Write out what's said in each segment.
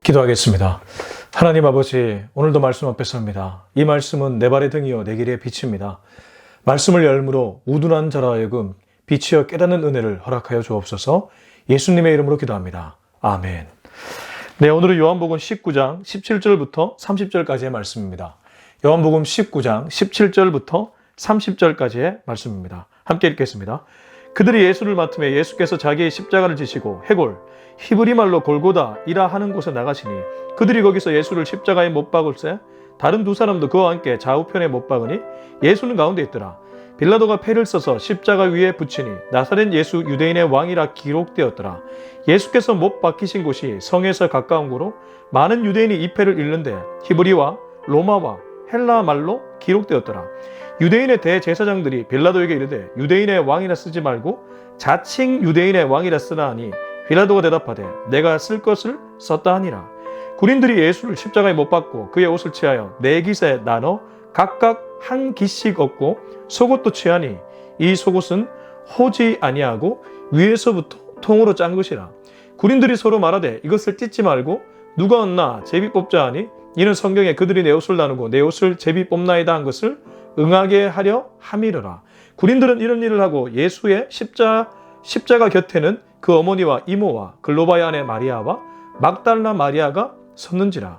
기도하겠습니다. 하나님 아버지, 오늘도 말씀 앞에 섭니다. 이 말씀은 내 발의 등이요 내 길의 빛입니다. 말씀을 열므로 우둔한 자라 하여금 빛이여 깨닫는 은혜를 허락하여 주옵소서. 예수님의 이름으로 기도합니다. 아멘. 네, 오늘은 요한복음 19장 17절부터 30절까지의 말씀입니다. 요한복음 19장 17절부터 30절까지의 말씀입니다. 함께 읽겠습니다. 그들이 예수를 맡으며 예수께서 자기의 십자가를 지시고 해골 히브리 말로 골고다 이라 하는 곳에 나가시니 그들이 거기서 예수를 십자가에 못 박을새 다른 두 사람도 그와 함께 좌우편에 못 박으니 예수는 가운데 있더라. 빌라도가 패를 써서 십자가 위에 붙이니 나사렛 예수 유대인의 왕이라 기록되었더라. 예수께서 못 박히신 곳이 성에서 가까운 곳으로 많은 유대인이 이 패를 읽는데 히브리와 로마와 헬라 말로 기록되었더라. 유대인의 대제사장들이 빌라도에게 이르되 유대인의 왕이라 쓰지 말고 자칭 유대인의 왕이라 쓰라 하니 빌라도가 대답하되 내가 쓸 것을 썼다 하니라. 군인들이 예수를 십자가에 못 박고 그의 옷을 취하여 네 깃에 나눠 각각 한 깃씩 얻고 속옷도 취하니 이 속옷은 호지 아니하고 위에서부터 통으로 짠 것이라. 군인들이 서로 말하되 이것을 찢지 말고 누가 얻나 제비 뽑자 하니 이는 성경에 그들이 내 옷을 나누고 내 옷을 제비 뽑나이다 한 것을 응하게 하려 함이르라. 군인들은 이런 일을 하고 예수의 십자가 곁에는 그 어머니와 이모와 글로바의 아내 마리아와 막달라 마리아가 섰는지라.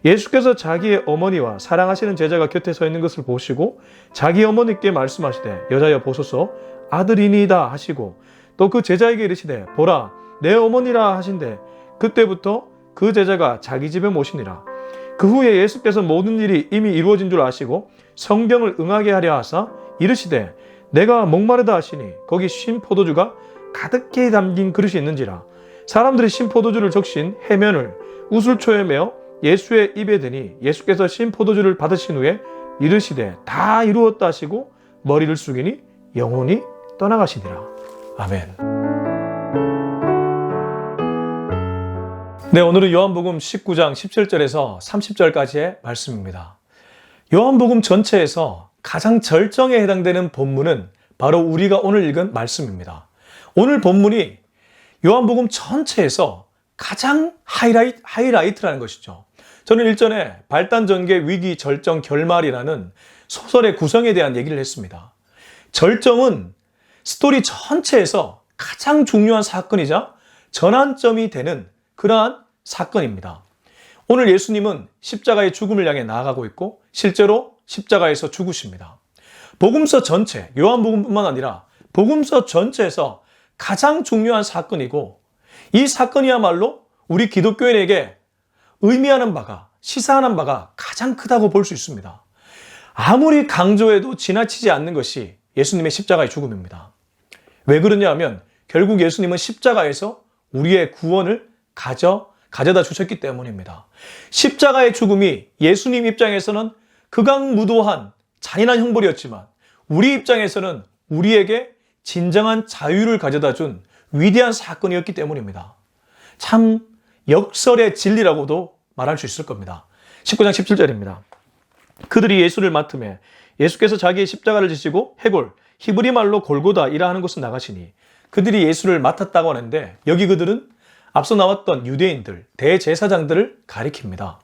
예수께서 자기의 어머니와 사랑하시는 제자가 곁에 서 있는 것을 보시고 자기 어머니께 말씀하시되 여자여 보소서 아들이니이다 하시고 또 그 제자에게 이르시되 보라 내 어머니라 하신대 그때부터 그 제자가 자기 집에 모시니라. 그 후에 예수께서 모든 일이 이미 이루어진 줄 아시고 성경을 응하게 하려 하사 이르시되 내가 목마르다 하시니 거기 신 포도주가 가득히 담긴 그릇이 있는지라. 사람들이 신 포도주를 적신 해면을 우슬초에 메어 예수의 입에 대니 예수께서 신 포도주를 받으신 후에 이르시되 다 이루었다 하시고 머리를 숙이니 영혼이 떠나가시니라. 아멘. 네, 오늘은 요한복음 19장 17절에서 30절까지의 말씀입니다. 요한복음 전체에서 가장 절정에 해당되는 본문은 바로 우리가 오늘 읽은 말씀입니다. 오늘 본문이 요한복음 전체에서 가장 하이라이트라는 것이죠. 저는 일전에 발단전개 위기 절정 결말이라는 소설의 구성에 대한 얘기를 했습니다. 절정은 스토리 전체에서 가장 중요한 사건이자 전환점이 되는 그러한 사건입니다. 오늘 예수님은 십자가의 죽음을 향해 나아가고 있고 실제로 십자가에서 죽으십니다. 복음서 전체, 요한복음뿐만 아니라 복음서 전체에서 가장 중요한 사건이고 이 사건이야말로 우리 기독교인에게 의미하는 바가, 시사하는 바가 가장 크다고 볼 수 있습니다. 아무리 강조해도 지나치지 않는 것이 예수님의 십자가의 죽음입니다. 왜 그러냐 하면 결국 예수님은 십자가에서 우리의 구원을 가져다 주셨기 때문입니다. 십자가의 죽음이 예수님 입장에서는 극악무도한 잔인한 형벌이었지만 우리 입장에서는 우리에게 진정한 자유를 가져다 준 위대한 사건이었기 때문입니다. 참 역설의 진리라고도 말할 수 있을 겁니다. 19장 17절입니다. 그들이 예수를 맡으며 예수께서 자기의 십자가를 지시고 해골, 히브리 말로 골고다 이라 하는 곳을 나가시니 그들이 예수를 맡았다고 하는데 여기 그들은 앞서 나왔던 유대인들, 대제사장들을 가리킵니다.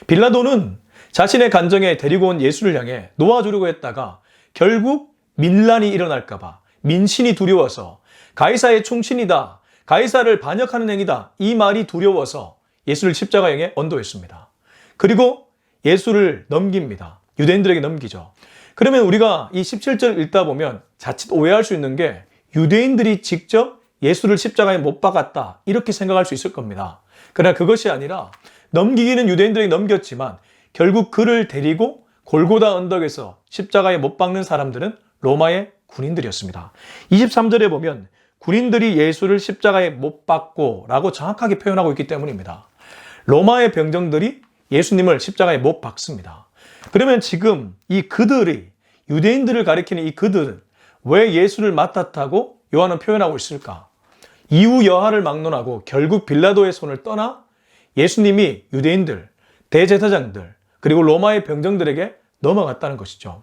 빌라도는 자신의 간정에 데리고 온 예수를 향해 놓아주려고 했다가 결국 민란이 일어날까 봐 민신이 두려워서 가이사의 충신이다, 가이사를 반역하는 행위다 이 말이 두려워서 예수를 십자가에 언도했습니다. 그리고 예수를 넘깁니다. 유대인들에게 넘기죠. 그러면 우리가 이 17절 읽다 보면 자칫 오해할 수 있는 게 유대인들이 직접 예수를 십자가에 못 박았다 이렇게 생각할 수 있을 겁니다. 그러나 그것이 아니라 넘기기는 유대인들에게 넘겼지만 결국 그를 데리고 골고다 언덕에서 십자가에 못 박는 사람들은 로마의 군인들이었습니다. 23절에 보면 군인들이 예수를 십자가에 못 박고 라고 정확하게 표현하고 있기 때문입니다. 로마의 병정들이 예수님을 십자가에 못 박습니다. 그러면 지금 이 그들이 유대인들을 가리키는 이 그들은 왜 예수를 맡았다고 요한은 표현하고 있을까? 이후 여하를 막론하고 결국 빌라도의 손을 떠나 예수님이 유대인들, 대제사장들 그리고 로마의 병정들에게 넘어갔다는 것이죠.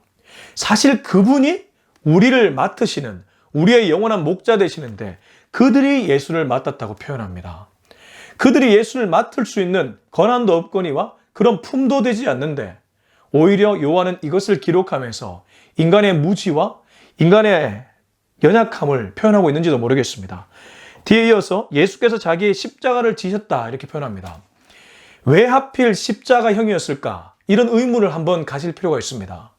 사실 그분이 우리를 맡으시는 우리의 영원한 목자 되시는데 그들이 예수를 맡았다고 표현합니다. 그들이 예수를 맡을 수 있는 권한도 없거니와 그런 품도 되지 않는데 오히려 요한은 이것을 기록하면서 인간의 무지와 인간의 연약함을 표현하고 있는지도 모르겠습니다. 뒤에 이어서 예수께서 자기의 십자가를 지셨다 이렇게 표현합니다. 왜 하필 십자가형이었을까? 이런 의문을 한번 가질 필요가 있습니다.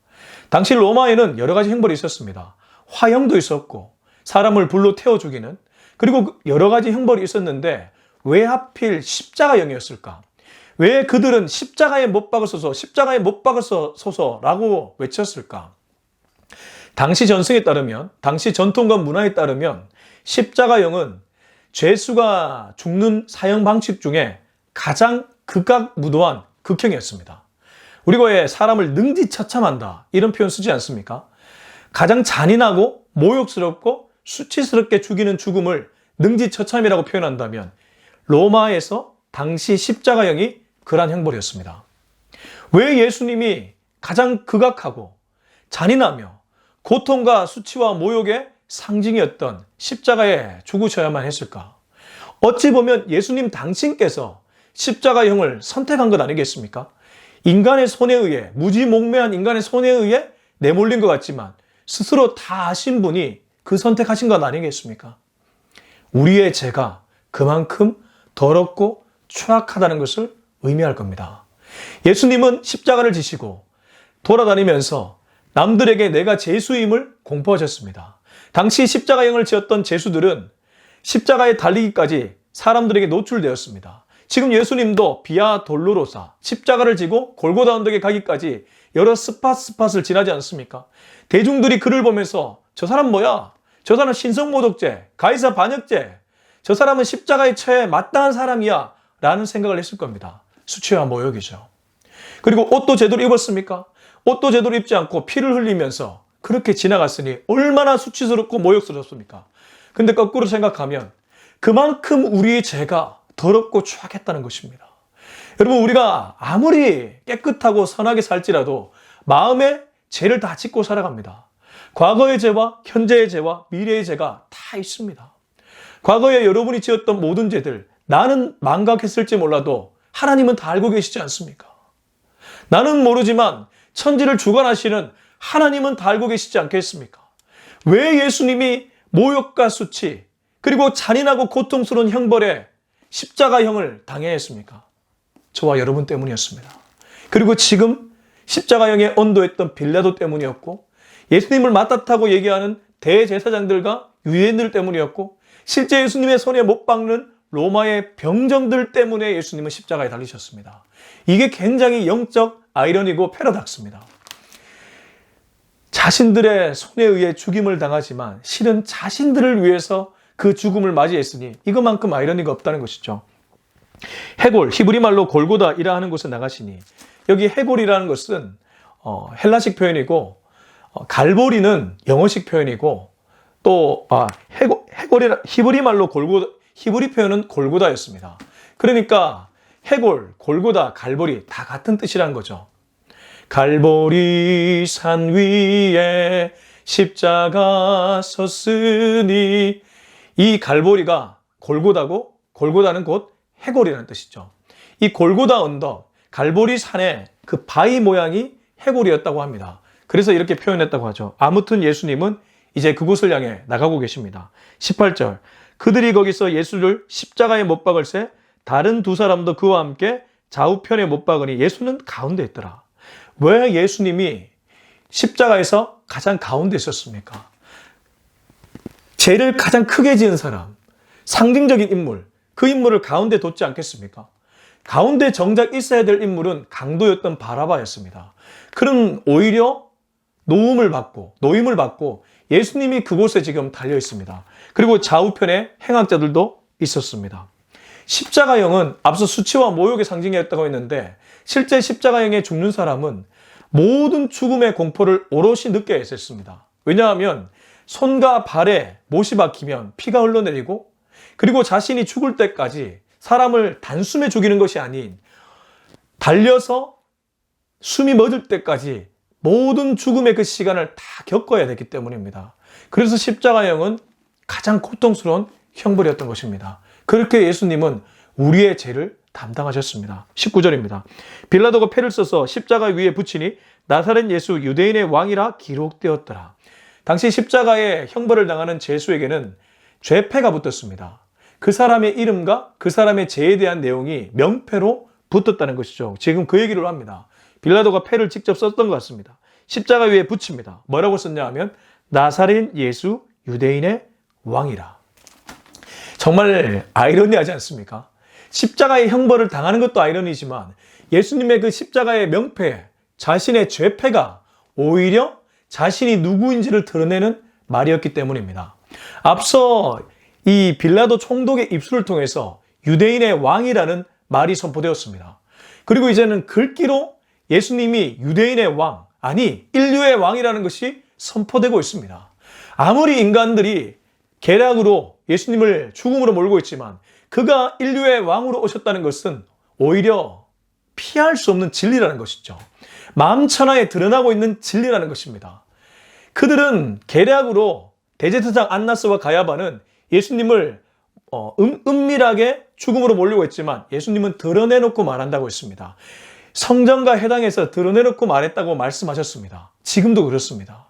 당시 로마에는 여러 가지 형벌이 있었습니다. 화형도 있었고 사람을 불로 태워 죽이는 그리고 여러 가지 형벌이 있었는데 왜 하필 십자가형이었을까? 왜 그들은 십자가에 못 박으소서, 십자가에 못 박으소서라고 외쳤을까? 당시 전승에 따르면, 당시 전통과 문화에 따르면 십자가형은 죄수가 죽는 사형 방식 중에 가장 극악무도한 극형이었습니다. 우리가 왜 사람을 능지처참한다 이런 표현 쓰지 않습니까? 가장 잔인하고 모욕스럽고 수치스럽게 죽이는 죽음을 능지처참이라고 표현한다면 로마에서 당시 십자가형이 그러한 형벌이었습니다. 왜 예수님이 가장 극악하고 잔인하며 고통과 수치와 모욕의 상징이었던 십자가에 죽으셔야만 했을까? 어찌 보면 예수님 당신께서 십자가형을 선택한 것 아니겠습니까? 인간의 손에 의해, 무지몽매한 인간의 손에 의해 내몰린 것 같지만 스스로 다 아신 분이 그 선택하신 것 아니겠습니까? 우리의 죄가 그만큼 더럽고 추악하다는 것을 의미할 겁니다. 예수님은 십자가를 지시고 돌아다니면서 남들에게 내가 죄수임을 공포하셨습니다. 당시 십자가형을 지었던 죄수들은 십자가에 달리기까지 사람들에게 노출되었습니다. 지금 예수님도 비아 돌로로사 십자가를 지고 골고다 언덕에 가기까지 여러 스팟을 지나지 않습니까? 대중들이 그를 보면서 저 사람 뭐야? 저 사람 신성모독죄, 가이사 반역죄, 저 사람은 십자가에 처해 마땅한 사람이야 라는 생각을 했을 겁니다. 수치와 모욕이죠. 그리고 옷도 제대로 입었습니까? 옷도 제대로 입지 않고 피를 흘리면서 그렇게 지나갔으니 얼마나 수치스럽고 모욕스럽습니까? 근데 거꾸로 생각하면 그만큼 우리의 죄가 더럽고 추악했다는 것입니다. 여러분, 우리가 아무리 깨끗하고 선하게 살지라도 마음에 죄를 다 짓고 살아갑니다. 과거의 죄와 현재의 죄와 미래의 죄가 다 있습니다. 과거에 여러분이 지었던 모든 죄들, 나는 망각했을지 몰라도 하나님은 다 알고 계시지 않습니까? 나는 모르지만 천지를 주관하시는 하나님은 다 알고 계시지 않겠습니까? 왜 예수님이 모욕과 수치, 그리고 잔인하고 고통스러운 형벌에 십자가형을 당해야 했습니까? 저와 여러분 때문이었습니다. 그리고 지금 십자가형에 언도했던 빌라도 때문이었고, 예수님을 맞다타고 얘기하는 대제사장들과 유대인들 때문이었고, 실제 예수님의 손에 못 박는 로마의 병정들 때문에 예수님은 십자가에 달리셨습니다. 이게 굉장히 영적 아이러니고 패러닥스입니다. 자신들의 손에 의해 죽임을 당하지만 실은 자신들을 위해서 그 죽음을 맞이했으니 이것만큼 아이러니가 없다는 것이죠. 해골, 히브리 말로 골고다이라 하는 곳에 나가시니, 여기 해골이라는 것은 헬라식 표현이고, 갈보리는 영어식 표현이고, 또 해골이라 히브리 말로 히브리 표현은 골고다였습니다. 그러니까 해골, 골고다, 갈보리 다 같은 뜻이라는 거죠. 갈보리 산 위에 십자가 섰으니, 이 갈보리가 골고다고, 골고다는 곧 해골이라는 뜻이죠. 이 골고다 언덕, 갈보리 산의 그 바위 모양이 해골이었다고 합니다. 그래서 이렇게 표현했다고 하죠. 아무튼 예수님은 이제 그곳을 향해 나가고 계십니다. 18절, 그들이 거기서 예수를 십자가에 못 박을새 다른 두 사람도 그와 함께 좌우편에 못 박으니 예수는 가운데 있더라. 왜 예수님이 십자가에서 가장 가운데 있었습니까? 죄를 가장 크게 지은 사람, 상징적인 인물, 그 인물을 가운데 뒀지 않겠습니까? 가운데 정작 있어야 될 인물은 강도였던 바라바였습니다. 그럼 오히려 노임을 받고 예수님이 그곳에 지금 달려 있습니다. 그리고 좌우편에 행악자들도 있었습니다. 십자가형은 앞서 수치와 모욕의 상징이었다고 했는데, 실제 십자가형에 죽는 사람은 모든 죽음의 공포를 오롯이 느껴야 했습니다. 왜냐하면 손과 발에 못이 박히면 피가 흘러내리고, 그리고 자신이 죽을 때까지 사람을 단숨에 죽이는 것이 아닌 달려서 숨이 멎을 때까지 모든 죽음의 그 시간을 다 겪어야 되기 때문입니다. 그래서 십자가형은 가장 고통스러운 형벌이었던 것입니다. 그렇게 예수님은 우리의 죄를 담당하셨습니다. 19절입니다. 빌라도가 패를 써서 십자가 위에 붙이니 나사렛 예수 유대인의 왕이라 기록되었더라. 당시 십자가에 형벌을 당하는 죄수에게는 죄패가 붙었습니다. 그 사람의 이름과 그 사람의 죄에 대한 내용이 명패로 붙었다는 것이죠. 지금 그 얘기를 합니다. 빌라도가 패를 직접 썼던 것 같습니다. 십자가 위에 붙입니다. 뭐라고 썼냐 하면 나사렛 예수 유대인의 왕이라. 정말 아이러니하지 않습니까? 십자가의 형벌을 당하는 것도 아이러니지만 예수님의 그 십자가의 명패, 자신의 죄패가 오히려 자신이 누구인지를 드러내는 말이었기 때문입니다. 앞서 이 빌라도 총독의 입술을 통해서 유대인의 왕이라는 말이 선포되었습니다. 그리고 이제는 글귀로 예수님이 유대인의 왕, 아니 인류의 왕이라는 것이 선포되고 있습니다. 아무리 인간들이 계략으로 예수님을 죽음으로 몰고 있지만 그가 인류의 왕으로 오셨다는 것은 오히려 피할 수 없는 진리라는 것이죠. 마음천하에 드러나고 있는 진리라는 것입니다. 그들은 계략으로 대제사장 안나스와 가야바는 예수님을 은밀하게 죽음으로 몰려고 했지만 예수님은 드러내놓고 말한다고 했습니다. 성전과 회당에서 드러내놓고 말했다고 말씀하셨습니다. 지금도 그렇습니다.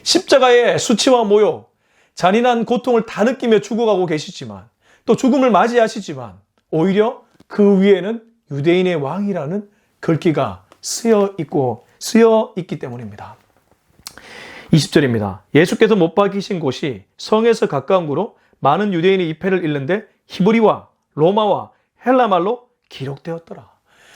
십자가의 수치와 모욕, 잔인한 고통을 다 느끼며 죽어가고 계시지만 또 죽음을 맞이하시지만 오히려 그 위에는 유대인의 왕이라는 글귀가 쓰여 있기 때문입니다. 20절입니다. 예수께서 못 박히신 곳이 성에서 가까운 곳으로 많은 유대인이 이 패를 읽는데 히브리와 로마와 헬라말로 기록되었더라.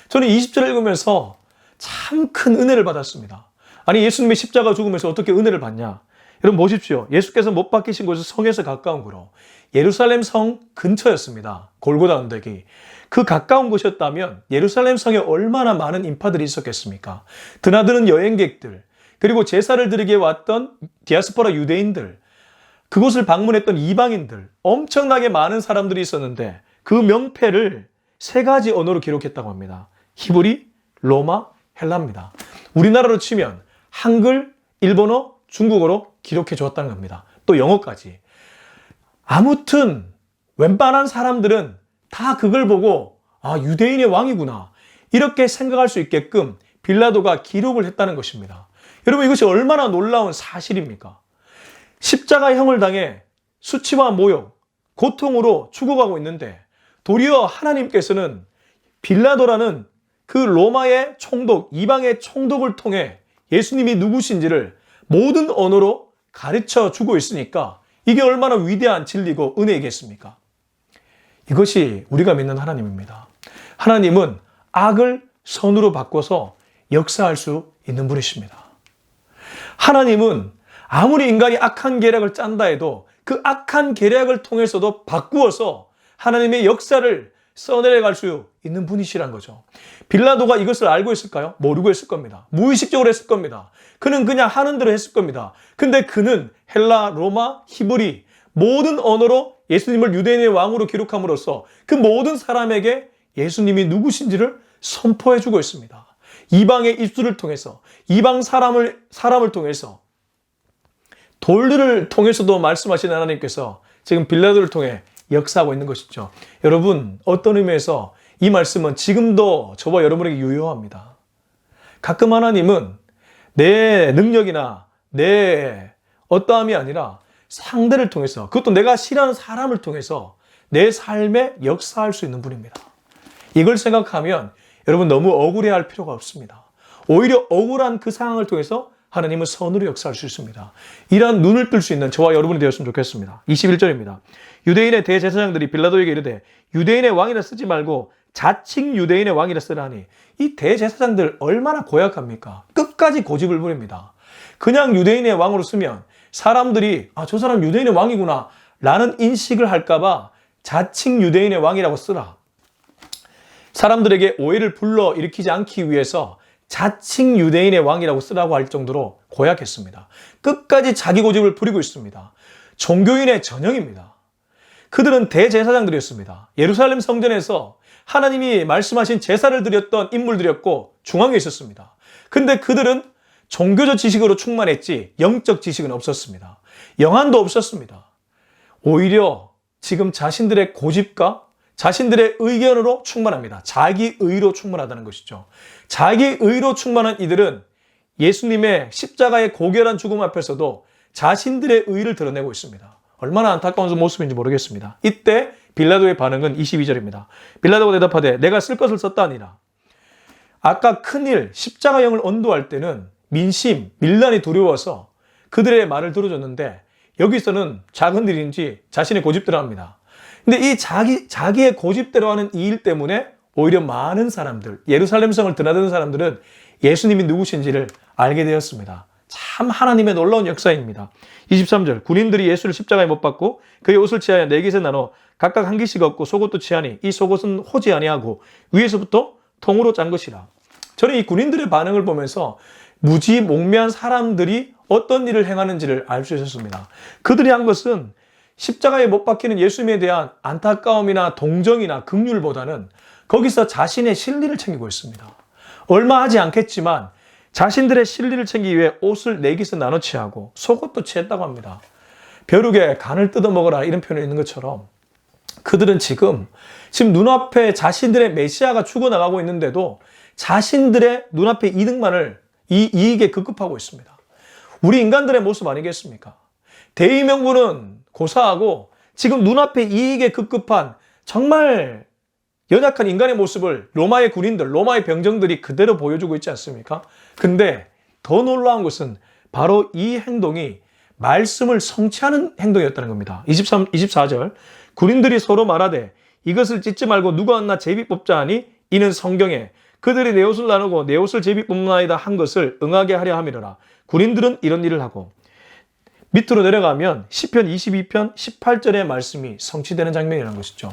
저는 20절을 읽으면서 참 큰 은혜를 받았습니다. 아니 예수님의 십자가 죽으면서 어떻게 은혜를 받냐? 여러분 보십시오. 예수께서 못 박히신 곳은 성에서 가까운 곳으로 예루살렘 성 근처였습니다. 골고다 언덕이. 그 가까운 곳이었다면 예루살렘 성에 얼마나 많은 인파들이 있었겠습니까? 드나드는 여행객들, 그리고 제사를 드리게 왔던 디아스포라 유대인들, 그곳을 방문했던 이방인들, 엄청나게 많은 사람들이 있었는데 그 명패를 세 가지 언어로 기록했다고 합니다. 히브리, 로마, 헬라입니다. 우리나라로 치면 한글, 일본어, 중국어로 기록해 주었다는 겁니다. 또 영어까지. 아무튼 웬만한 사람들은 다 그걸 보고 아, 유대인의 왕이구나 이렇게 생각할 수 있게끔 빌라도가 기록을 했다는 것입니다. 여러분 이것이 얼마나 놀라운 사실입니까? 십자가형을 당해 수치와 모욕, 고통으로 죽어가고 있는데 도리어 하나님께서는 빌라도라는 그 로마의 총독, 이방의 총독을 통해 예수님이 누구신지를 모든 언어로 가르쳐 주고 있으니까 이게 얼마나 위대한 진리고 은혜이겠습니까? 이것이 우리가 믿는 하나님입니다. 하나님은 악을 선으로 바꿔서 역사할 수 있는 분이십니다. 하나님은 아무리 인간이 악한 계략을 짠다 해도 그 악한 계략을 통해서도 바꾸어서 하나님의 역사를 써내려갈 수 있는 분이시란 거죠. 빌라도가 이것을 알고 있을까요? 모르고 했을 겁니다. 무의식적으로 했을 겁니다. 그는 그냥 하는 대로 했을 겁니다. 근데 그는 헬라, 로마, 히브리 모든 언어로 예수님을 유대인의 왕으로 기록함으로써 그 모든 사람에게 예수님이 누구신지를 선포해주고 있습니다. 이방의 입술을 통해서, 이방 사람을 통해서, 돌들을 통해서도 말씀하신 하나님께서 지금 빌라도를 통해 역사하고 있는 것이죠. 여러분, 어떤 의미에서 이 말씀은 지금도 저와 여러분에게 유효합니다. 가끔 하나님은 내 능력이나 내 어떠함이 아니라 상대를 통해서, 그것도 내가 싫어하는 사람을 통해서 내 삶에 역사할 수 있는 분입니다. 이걸 생각하면 여러분 너무 억울해할 필요가 없습니다. 오히려 억울한 그 상황을 통해서 하나님은 선으로 역사할 수 있습니다. 이러한 눈을 뜰 수 있는 저와 여러분이 되었으면 좋겠습니다. 21절입니다. 유대인의 대제사장들이 빌라도에게 이르되 유대인의 왕이라 쓰지 말고 자칭 유대인의 왕이라 쓰라니, 이 대제사장들 얼마나 고약합니까? 끝까지 고집을 부립니다. 그냥 유대인의 왕으로 쓰면 사람들이 아, 저 사람 유대인의 왕이구나 라는 인식을 할까봐 자칭 유대인의 왕이라고 쓰라. 사람들에게 오해를 불러일으키지 않기 위해서 자칭 유대인의 왕이라고 쓰라고 할 정도로 고약했습니다. 끝까지 자기 고집을 부리고 있습니다. 종교인의 전형입니다. 그들은 대제사장들이었습니다. 예루살렘 성전에서 하나님이 말씀하신 제사를 드렸던 인물들이었고 중앙에 있었습니다. 근데 그들은 종교적 지식으로 충만했지 영적 지식은 없었습니다. 영안도 없었습니다. 오히려 지금 자신들의 고집과 자신들의 의견으로 충만합니다. 자기의로 충만하다는 것이죠. 자기의로 충만한 이들은 예수님의 십자가의 고결한 죽음 앞에서도 자신들의 의를 드러내고 있습니다. 얼마나 안타까운 모습인지 모르겠습니다. 이때 빌라도의 반응은 22절입니다. 빌라도가 대답하되 내가 쓸 것을 썼다 하니라. 아까 큰일 십자가형을 언도할 때는 민심, 밀란이 두려워서 그들의 말을 들어줬는데 여기서는 작은 일인지 자신의 고집대로 합니다. 근데 이 자기의 고집대로 하는 이 일 때문에 오히려 많은 사람들, 예루살렘 성을 드나드는 사람들은 예수님이 누구신지를 알게 되었습니다. 참 하나님의 놀라운 역사입니다. 23절 군인들이 예수를 십자가에 못 박고 그의 옷을 취하여 네 깃에 나눠 각각 한 깃씩 얻고 속옷도 취하니 이 속옷은 호지 아니하고 위에서부터 통으로 짠 것이라. 저는 이 군인들의 반응을 보면서 무지몽매한 사람들이 어떤 일을 행하는지를 알 수 있었습니다. 그들이 한 것은 십자가에 못 박히는 예수님에 대한 안타까움이나 동정이나 긍휼보다는 거기서 자신의 실리를 챙기고 있습니다. 얼마 하지 않겠지만 자신들의 실리를 챙기기 위해 옷을 네 깃에 나눠 취하고 속옷도 취했다고 합니다. 벼룩에 간을 뜯어먹어라 이런 표현이 있는 것처럼 그들은 지금 눈앞에 자신들의 메시아가 죽어나가고 있는데도 자신들의 눈앞의 이익에 급급하고 있습니다. 우리 인간들의 모습 아니겠습니까? 대의명분은 고사하고 지금 눈앞에 이익에 급급한 정말 연약한 인간의 모습을 로마의 군인들, 로마의 병정들이 그대로 보여주고 있지 않습니까? 근데 더 놀라운 것은 바로 이 행동이 말씀을 성취하는 행동이었다는 겁니다. 24절 군인들이 서로 말하되 이것을 찢지 말고 누가 왔나 제비 뽑자 하니 이는 성경에 그들이 내 옷을 나누고 내 옷을 제비 뽑나이다 한 것을 응하게 하려 함이로라. 군인들은 이런 일을 하고 밑으로 내려가면 시편 22편 18절의 말씀이 성취되는 장면이라는 것이죠.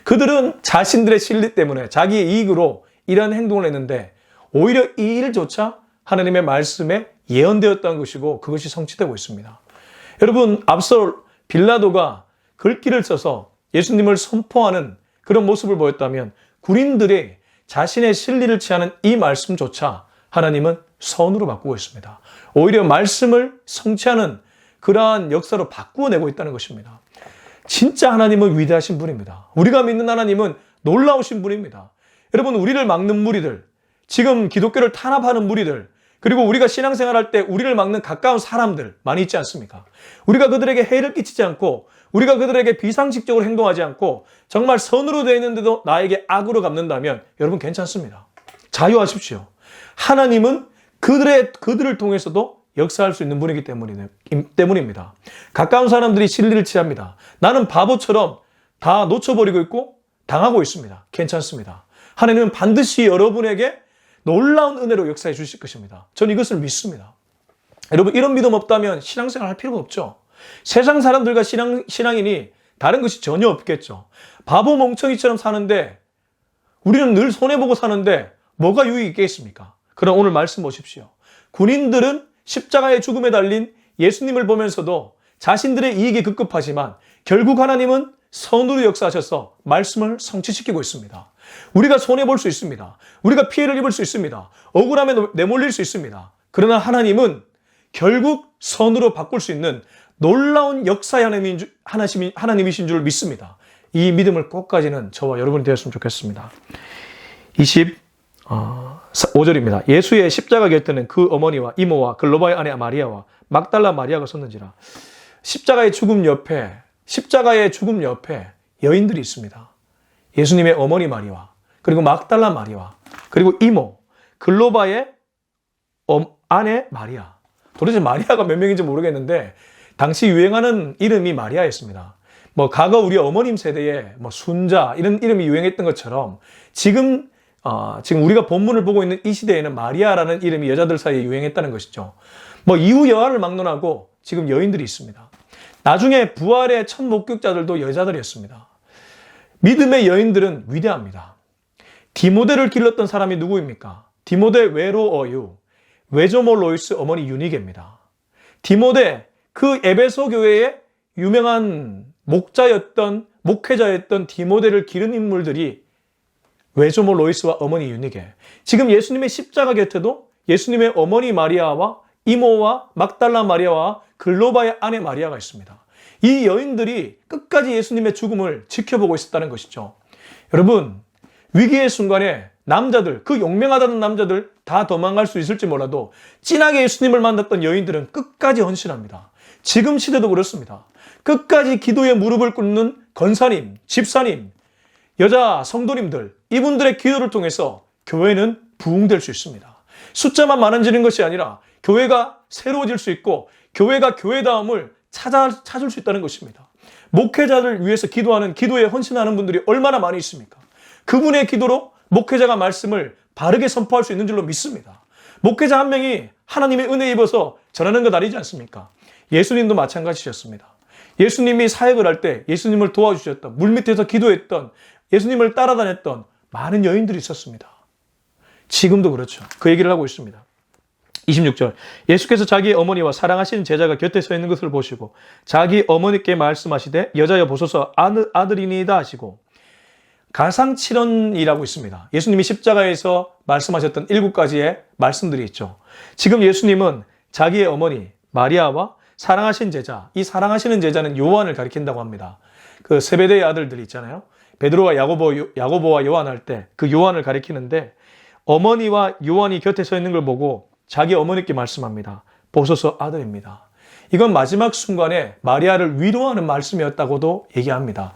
그들은 자신들의 실리 때문에 자기의 이익으로 이러한 행동을 했는데 오히려 이 일조차 하나님의 말씀에 예언되었다는 것이고 그것이 성취되고 있습니다. 여러분 앞서 빌라도가 글귀를 써서 예수님을 선포하는 그런 모습을 보였다면 군인들이 자신의 실리를 취하는 이 말씀조차 하나님은 선으로 바꾸고 있습니다. 오히려 말씀을 성취하는 그러한 역사로 바꾸어내고 있다는 것입니다. 진짜 하나님은 위대하신 분입니다. 우리가 믿는 하나님은 놀라우신 분입니다. 여러분 우리를 막는 무리들, 지금 기독교를 탄압하는 무리들, 그리고 우리가 신앙생활할 때 우리를 막는 가까운 사람들 많이 있지 않습니까? 우리가 그들에게 해를 끼치지 않고 우리가 그들에게 비상식적으로 행동하지 않고 정말 선으로 되어 있는데도 나에게 악으로 갚는다면 여러분 괜찮습니다. 자유하십시오. 하나님은 그들을 통해서도 역사할 수 있는 분이기 때문입니다. 가까운 사람들이 진리를 취합니다. 나는 바보처럼 다 놓쳐버리고 있고 당하고 있습니다. 괜찮습니다. 하나님은 반드시 여러분에게 놀라운 은혜로 역사해 주실 것입니다. 저는 이것을 믿습니다. 여러분 이런 믿음 없다면 신앙생활 할 필요가 없죠. 세상 사람들과 신앙인이 다른 것이 전혀 없겠죠. 바보 멍청이처럼 사는데 우리는 늘 손해보고 사는데 뭐가 유익이 있겠습니까? 그럼 오늘 말씀 보십시오. 군인들은 십자가의 죽음에 달린 예수님을 보면서도 자신들의 이익이 급급하지만 결국 하나님은 선으로 역사하셔서 말씀을 성취시키고 있습니다. 우리가 손해볼 수 있습니다. 우리가 피해를 입을 수 있습니다. 억울함에 내몰릴 수 있습니다. 그러나 하나님은 결국 선으로 바꿀 수 있는 놀라운 역사의 하나님이신 줄 믿습니다. 이 믿음을 꼭까지는 저와 여러분이 되었으면 좋겠습니다. 5절입니다. 예수의 십자가 곁에는 그 어머니와 이모와 글로바의 아내 마리아와 막달라 마리아가 섰는지라. 십자가의 죽음 옆에 여인들이 있습니다. 예수님의 어머니 마리아, 그리고 막달라 마리아, 그리고 이모, 글로바의 아내 마리아. 도대체 마리아가 몇 명인지 모르겠는데 당시 유행하는 이름이 마리아였습니다. 과거 우리 어머님 세대에 순자 이런 이름이 유행했던 것처럼 지금 우리가 본문을 보고 있는 이 시대에는 마리아라는 이름이 여자들 사이에 유행했다는 것이죠. 이후 여하를 막론하고 지금 여인들이 있습니다. 나중에 부활의 첫 목격자들도 여자들이었습니다. 믿음의 여인들은 위대합니다. 디모데를 길렀던 사람이 누구입니까? 디모데 외로어유, 외조모 로이스 어머니 유니게입니다. 디모데, 그 에베소 교회의 유명한 목회자였던 디모데를 기른 인물들이 외조모 로이스와 어머니 유니게. 지금 예수님의 십자가 곁에도 예수님의 어머니 마리아와 이모와 막달라 마리아와 글로바의 아내 마리아가 있습니다. 이 여인들이 끝까지 예수님의 죽음을 지켜보고 있었다는 것이죠. 여러분, 위기의 순간에 남자들, 그 용맹하다는 남자들 다 도망갈 수 있을지 몰라도 진하게 예수님을 만났던 여인들은 끝까지 헌신합니다. 지금 시대도 그렇습니다. 끝까지 기도에 무릎을 꿇는 권사님, 집사님, 여자 성도님들, 이분들의 기도를 통해서 교회는 부흥될 수 있습니다. 숫자만 많아지는 것이 아니라 교회가 새로워질 수 있고 교회가 교회다움을 찾을 수 있다는 것입니다. 목회자를 위해서 기도하는, 기도에 헌신하는 분들이 얼마나 많이 있습니까? 그분의 기도로 목회자가 말씀을 바르게 선포할 수 있는 줄로 믿습니다. 목회자 한 명이 하나님의 은혜 입어서 전하는 것 아니지 않습니까? 예수님도 마찬가지셨습니다. 예수님이 사역을 할 때 예수님을 도와주셨던, 물밑에서 기도했던, 예수님을 따라다녔던 많은 여인들이 있었습니다. 지금도 그렇죠. 그 얘기를 하고 있습니다. 26절, 예수께서 자기 어머니와 사랑하시는 제자가 곁에 서 있는 것을 보시고 자기 어머니께 말씀하시되 여자여 보소서 아들이니이다 하시고, 가상칠언이라고 있습니다. 예수님이 십자가에서 말씀하셨던 7가지의 말씀들이 있죠. 지금 예수님은 자기의 어머니 마리아와 사랑하신 제자, 이 사랑하시는 제자는 요한을 가리킨다고 합니다. 그 세베대의 아들들이 있잖아요. 베드로와 야고보와 요한 할 때 그 요한을 가리키는데, 어머니와 요한이 곁에 서 있는 걸 보고 자기 어머니께 말씀합니다. 보소서 아들입니다. 이건 마지막 순간에 마리아를 위로하는 말씀이었다고도 얘기합니다.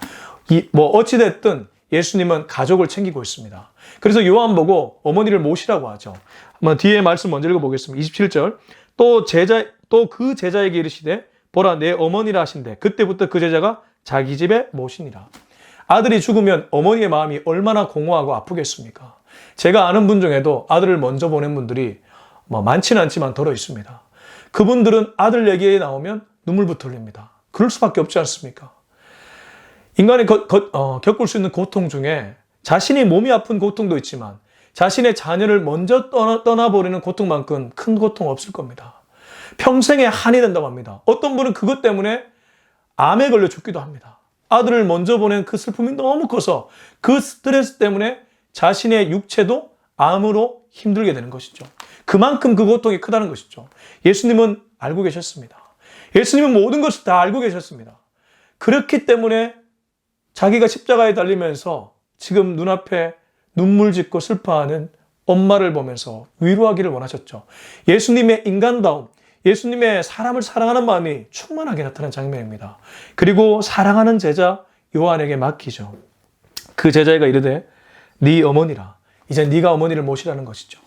어찌됐든 예수님은 가족을 챙기고 있습니다. 그래서 요한 보고 어머니를 모시라고 하죠. 한번 뒤에 말씀 먼저 읽어보겠습니다. 27절, 또 그 제자에게 이르시되 보라 내 어머니라 하신대 그때부터 그 제자가 자기 집에 모시니라. 아들이 죽으면 어머니의 마음이 얼마나 공허하고 아프겠습니까? 제가 아는 분 중에도 아들을 먼저 보낸 분들이 많지는 않지만 덜어 있습니다. 그분들은 아들 얘기에 나오면 눈물부터 흘립니다. 그럴 수밖에 없지 않습니까? 인간이 겪을 수 있는 고통 중에 자신이 몸이 아픈 고통도 있지만 자신의 자녀를 먼저 떠나버리는 고통만큼 큰 고통 없을 겁니다. 평생의 한이 된다고 합니다. 어떤 분은 그것 때문에 암에 걸려 죽기도 합니다. 아들을 먼저 보낸 그 슬픔이 너무 커서 그 스트레스 때문에 자신의 육체도 암으로 힘들게 되는 것이죠. 그만큼 그 고통이 크다는 것이죠. 예수님은 알고 계셨습니다. 예수님은 모든 것을 다 알고 계셨습니다. 그렇기 때문에 자기가 십자가에 달리면서 지금 눈앞에 눈물 짓고 슬퍼하는 엄마를 보면서 위로하기를 원하셨죠. 예수님의 인간다움, 예수님의 사람을 사랑하는 마음이 충만하게 나타난 장면입니다. 그리고 사랑하는 제자 요한에게 맡기죠. 그 제자가 이르되 네 어머니라. 이제 네가 어머니를 모시라는 것이죠.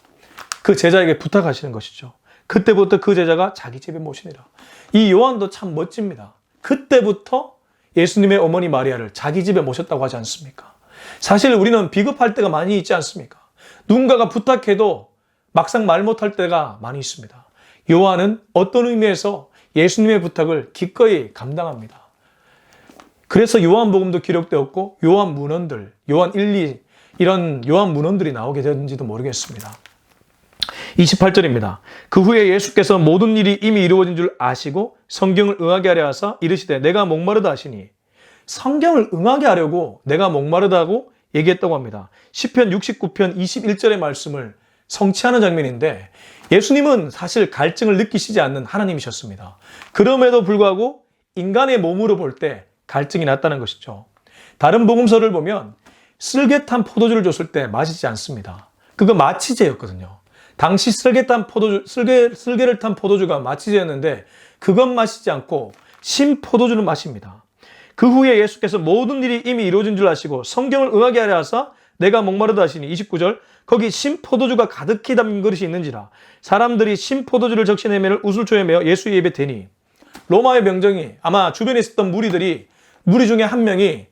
그 제자에게 부탁하시는 것이죠. 그때부터 그 제자가 자기 집에 모시니라. 이 요한도 참 멋집니다. 그때부터 예수님의 어머니 마리아를 자기 집에 모셨다고 하지 않습니까? 사실 우리는 비겁할 때가 많이 있지 않습니까? 누군가가 부탁해도 막상 말 못할 때가 많이 있습니다. 요한은 어떤 의미에서 예수님의 부탁을 기꺼이 감당합니다. 그래서 요한복음도 기록되었고 요한 문헌들, 요한 1, 2 이런 요한 문헌들이 나오게 되었는지도 모르겠습니다. 28절입니다. 그 후에 예수께서 모든 일이 이미 이루어진 줄 아시고 성경을 응하게 하려 하사 이르시되 내가 목마르다 하시니, 성경을 응하게 하려고 내가 목마르다고 얘기했다고 합니다. 시편 69편 21절의 말씀을 성취하는 장면인데, 예수님은 사실 갈증을 느끼시지 않는 하나님이셨습니다. 그럼에도 불구하고 인간의 몸으로 볼 때 갈증이 났다는 것이죠. 다른 복음서를 보면 쓸개탄 포도주를 줬을 때 마시지 않습니다. 그거 마취제였거든요. 당시 쓸개를 탄 포도주가 마취제였는데 그건 마시지 않고 신 포도주를 마십니다. 그 후에 예수께서 모든 일이 이미 이루어진 줄 아시고 성경을 응하게 하려 하사 내가 목마르다 하시니, 29절, 거기 신 포도주가 가득히 담긴 그릇이 있는지라 사람들이 신 포도주를 적시내매를 우슬초에 메어 예수의 입에 대니, 로마의 병정이 아마 주변에 있었던 무리 중에 한 명이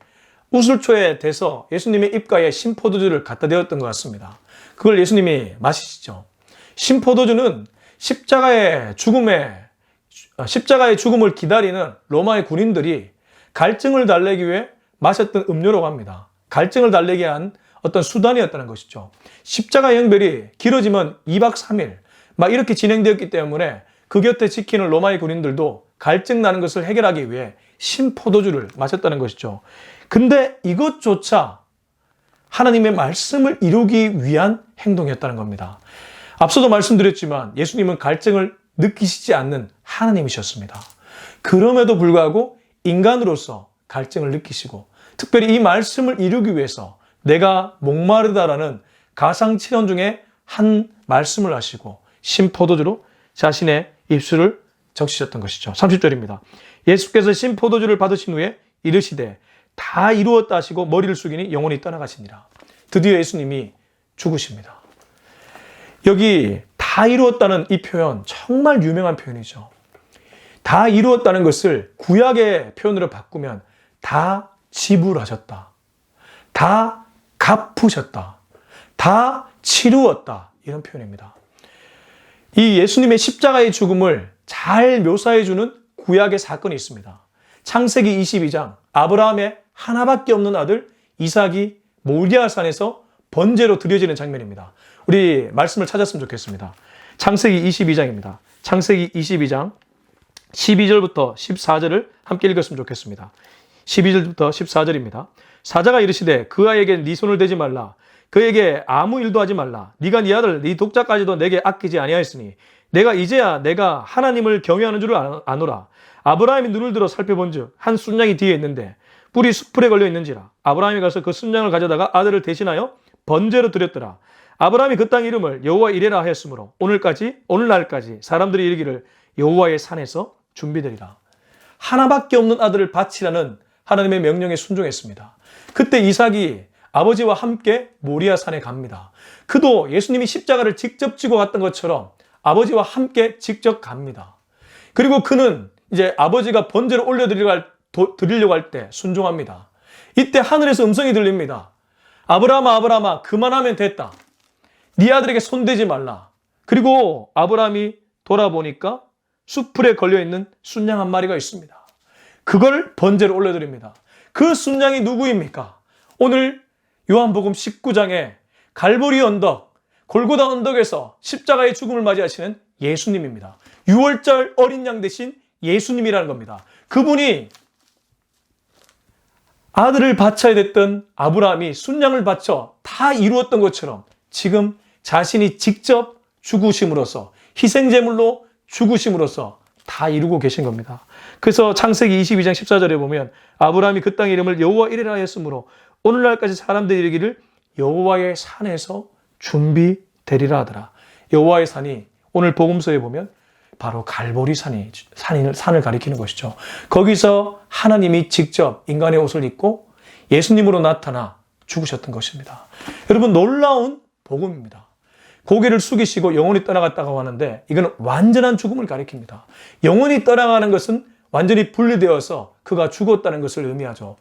우슬초에 대서 예수님의 입가에 신 포도주를 갖다 대었던 것 같습니다. 그걸 예수님이 마시시죠. 신 포도주는 십자가의 죽음을 기다리는 로마의 군인들이 갈증을 달래기 위해 마셨던 음료라고 합니다. 갈증을 달래게 한 어떤 수단이었다는 것이죠. 십자가 형별이 길어지면 2박 3일 막 이렇게 진행되었기 때문에 그 곁에 지키는 로마의 군인들도 갈증 나는 것을 해결하기 위해 신포도주를 마셨다는 것이죠. 근데 이것조차 하나님의 말씀을 이루기 위한 행동이었다는 겁니다. 앞서도 말씀드렸지만 예수님은 갈증을 느끼시지 않는 하나님이셨습니다. 그럼에도 불구하고 인간으로서 갈증을 느끼시고 특별히 이 말씀을 이루기 위해서 내가 목마르다라는 가상칠언 중에 한 말씀을 하시고 신포도주로 자신의 입술을 적시셨던 것이죠. 30절입니다. 예수께서 신포도주를 받으신 후에 이르시되 다 이루었다 하시고 머리를 숙이니 영혼이 떠나가시니라. 드디어 예수님이 죽으십니다. 여기 다 이루었다는 이 표현 정말 유명한 표현이죠. 다 이루었다는 것을 구약의 표현으로 바꾸면 다 지불하셨다, 다 갚으셨다, 다 치루었다, 이런 표현입니다. 이 예수님의 십자가의 죽음을 잘 묘사해주는 구약의 사건이 있습니다. 창세기 22장, 아브라함의 하나밖에 없는 아들 이삭이 모리아산에서 번제로 드려지는 장면입니다. 우리 말씀을 찾았으면 좋겠습니다. 창세기 22장입니다. 창세기 22장 12절부터 14절을 함께 읽었으면 좋겠습니다. 12절부터 14절입니다. 사자가 이르시되 그 아이에게 네 손을 대지 말라. 그에게 아무 일도 하지 말라. 네가 네 아들 네 독자까지도 내게 아끼지 아니하였으니 내가 이제야 내가 하나님을 경외하는 줄을 아노라. 아브라함이 눈을 들어 살펴본즉 한 순양이 뒤에 있는데 뿔이 숯불에 걸려 있는지라. 아브라함이 가서 그 순양을 가져다가 아들을 대신하여 번제로 드렸더라. 아브라함이 그 땅 이름을 여호와 이레라 하였으므로 오늘날까지 사람들이 이르기를 여호와의 산에서 준비되리라. 하나밖에 없는 아들을 바치라는 하나님의 명령에 순종했습니다. 그때 이삭이 아버지와 함께 모리아 산에 갑니다. 그도 예수님이 십자가를 직접 지고 갔던 것처럼 아버지와 함께 직접 갑니다. 그리고 그는 이제 아버지가 번제를 올려드리려고 할 때 순종합니다. 이때 하늘에서 음성이 들립니다. 아브라함아, 아브라함아, 그만하면 됐다. 네 아들에게 손대지 말라. 그리고 아브라함이 돌아보니까 숯불에 걸려있는 순양 한 마리가 있습니다. 그걸 번제로 올려드립니다. 그 순양이 누구입니까? 오늘 요한복음 19장에 갈보리 언덕, 골고다 언덕에서 십자가의 죽음을 맞이하시는 예수님입니다. 6월절 어린 양 대신 예수님이라는 겁니다. 그분이 아들을 바쳐야 됐던 아브라함이 순양을 바쳐 다 이루었던 것처럼 지금 자신이 직접 죽으심으로써 희생제물로 죽으심으로써 다 이루고 계신 겁니다. 그래서 창세기 22장 14절에 보면 아브라함이 그 땅의 이름을 여호와 이레라 하였으므로 오늘날까지 사람들이 이르기를 여호와의 산에서 준비되리라 하더라. 여호와의 산이 오늘 복음서에 보면 바로 갈보리 산을 가리키는 것이죠. 거기서 하나님이 직접 인간의 옷을 입고 예수님으로 나타나 죽으셨던 것입니다. 여러분, 놀라운 복음입니다. 고개를 숙이시고 영혼이 떠나갔다고 하는데 이건 완전한 죽음을 가리킵니다. 영혼이 떠나가는 것은 완전히 분리되어서 그가 죽었다는 것을 의미하죠.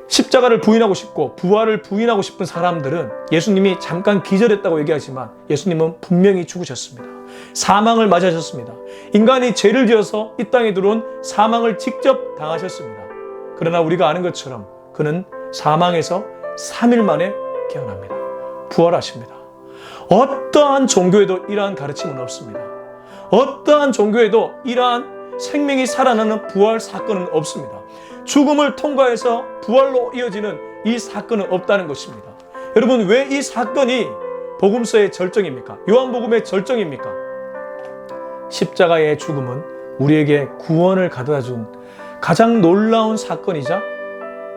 십자가를 부인하고 싶고 부활을 부인하고 싶은 사람들은 예수님이 잠깐 기절했다고 얘기하지만 예수님은 분명히 죽으셨습니다. 사망을 맞이하셨습니다. 인간이 죄를 지어서 이 땅에 들어온 사망을 직접 당하셨습니다. 그러나 우리가 아는 것처럼 그는 사망에서 3일 만에 깨어납니다. 부활하십니다. 어떠한 종교에도 이러한 가르침은 없습니다. 어떠한 종교에도 이러한 생명이 살아나는 부활 사건은 없습니다. 죽음을 통과해서 부활로 이어지는 이 사건은 없다는 것입니다. 여러분, 왜 이 사건이 복음서의 절정입니까? 요한복음의 절정입니까? 십자가의 죽음은 우리에게 구원을 가져다 준 가장 놀라운 사건이자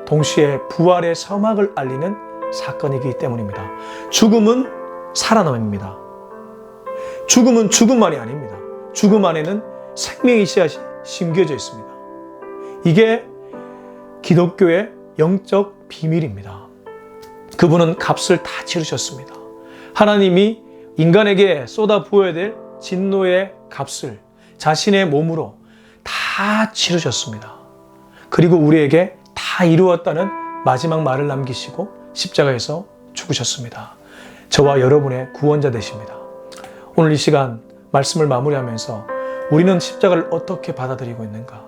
동시에 부활의 서막을 알리는 사건이기 때문입니다. 죽음은 살아남입니다. 죽음은 죽음만이 아닙니다. 죽음 안에는 생명의 씨앗이 심겨져 있습니다. 이게 기독교의 영적 비밀입니다. 그분은 값을 다 치르셨습니다. 하나님이 인간에게 쏟아 부어야 될 진노의 값을 자신의 몸으로 다 치르셨습니다. 그리고 우리에게 다 이루었다는 마지막 말을 남기시고 십자가에서 죽으셨습니다. 저와 여러분의 구원자 되십니다. 오늘 이 시간 말씀을 마무리하면서 우리는 십자가를 어떻게 받아들이고 있는가?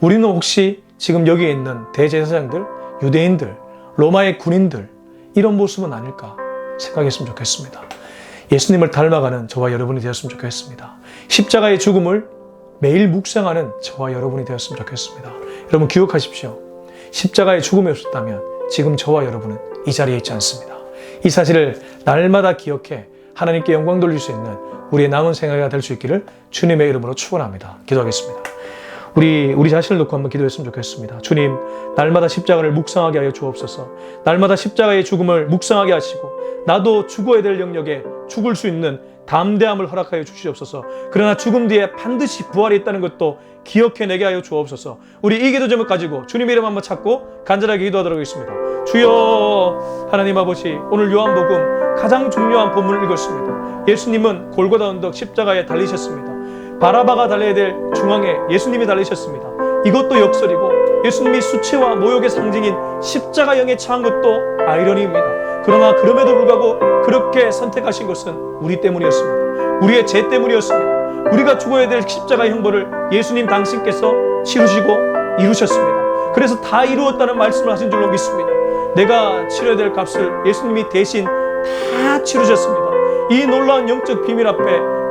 우리는 혹시 지금 여기에 있는 대제사장들, 유대인들, 로마의 군인들 이런 모습은 아닐까 생각했으면 좋겠습니다. 예수님을 닮아가는 저와 여러분이 되었으면 좋겠습니다. 십자가의 죽음을 매일 묵상하는 저와 여러분이 되었으면 좋겠습니다. 여러분 기억하십시오. 십자가의 죽음이 없었다면 지금 저와 여러분은 이 자리에 있지 않습니다. 이 사실을 날마다 기억해 하나님께 영광 돌릴 수 있는 우리의 남은 생애가 될 수 있기를 주님의 이름으로 축원합니다. 기도하겠습니다. 우리 자신을 놓고 한번 기도했으면 좋겠습니다. 주님, 날마다 십자가를 묵상하게 하여 주옵소서. 날마다 십자가의 죽음을 묵상하게 하시고 나도 죽어야 될 영역에 죽을 수 있는 담대함을 허락하여 주시옵소서. 그러나 죽음 뒤에 반드시 부활이 있다는 것도 기억해내게 하여 주옵소서. 우리 이 기도 제목 가지고 주님의 이름 한번 찾고 간절하게 기도하도록 하겠습니다. 주여, 하나님 아버지, 오늘 요한복음 가장 중요한 본문을 읽었습니다. 예수님은 골고다 언덕 십자가에 달리셨습니다. 바라바가 달려야 될 중앙에 예수님이 달리셨습니다. 이것도 역설이고 예수님이 수치와 모욕의 상징인 십자가형에 처한 것도 아이러니입니다. 그러나 그럼에도 불구하고 그렇게 선택하신 것은 우리 때문이었습니다. 우리의 죄 때문이었습니다. 우리가 죽어야 될 십자가의 형벌을 예수님 당신께서 치르시고 이루셨습니다. 그래서 다 이루었다는 말씀을 하신 줄로 믿습니다. 내가 치러야 될 값을 예수님이 대신 다 치르셨습니다. 이 놀라운 영적 비밀 앞에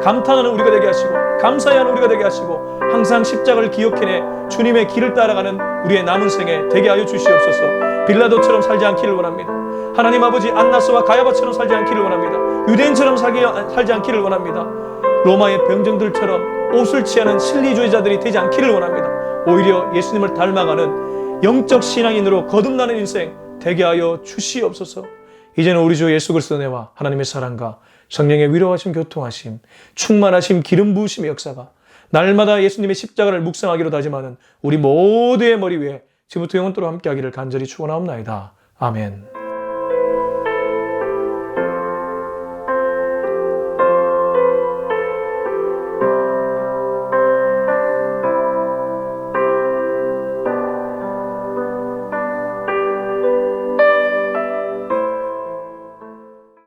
감탄하는 우리가 되게 하시고 감사해야 하는 우리가 되게 하시고 항상 십자가를 기억해내 주님의 길을 따라가는 우리의 남은 생에 되게 하여 주시옵소서. 빌라도처럼 살지 않기를 원합니다. 하나님 아버지, 안나스와 가야바처럼 살지 않기를 원합니다. 유대인처럼 살지 않기를 원합니다. 로마의 병정들처럼 옷을 취하는 실리주의자들이 되지 않기를 원합니다. 오히려 예수님을 닮아가는 영적 신앙인으로 거듭나는 인생 되게 하여 주시옵소서. 이제는 우리 주 예수 그리스도의 은혜와 하나님의 사랑과 성령의 위로하심, 교통하심, 충만하심, 기름 부으심의 역사가 날마다 예수님의 십자가를 묵상하기로 다짐하는 우리 모두의 머리 위에 지금부터 영원토록 함께하기를 간절히 축원하옵나이다. 아멘.